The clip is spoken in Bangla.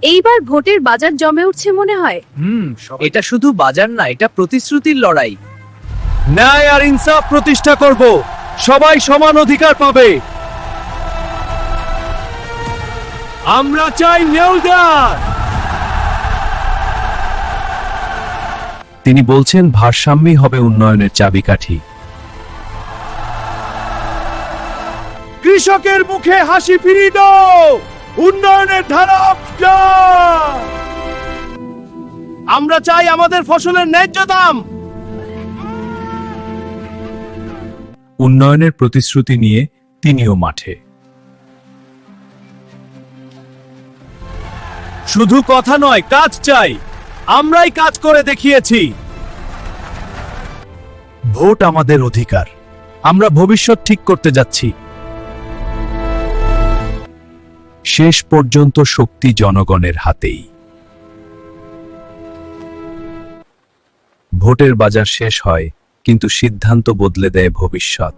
এইবার ভোটের বাজার জমে উঠছে মনে হয়। এটা শুধু বাজার না, এটা প্রতিশ্রুতির লড়াই। ন্যায় আর ইনসাফ প্রতিষ্ঠা করব, সবাই সমান অধিকার পাবে। আমরা চাই নেউলদার। তিনি বলছেন ভারসাম্যই হবে উন্নয়নের চাবিকাঠি। কৃষকের মুখে হাসি ফিরিয়ে দাও, উন্নয়নের ধারা। আমরা চাই আমাদের ফসলের ন্যায্য দাম। উন্নয়নের প্রতিশ্রুতি নিয়ে তিনিও মাঠে। শুধু কথা নয়, কাজ চাই। আমরাই কাজ করে দেখিয়েছি। ভোট আমাদের অধিকার, আমরা ভবিষ্যৎ ঠিক করতে যাচ্ছি। শেষ পর্যন্ত শক্তি জনগণের হাতেই। ভোটের বাজার শেষ হয়, কিন্তু সিদ্ধান্ত বদলে দেয় ভবিষ্যৎ।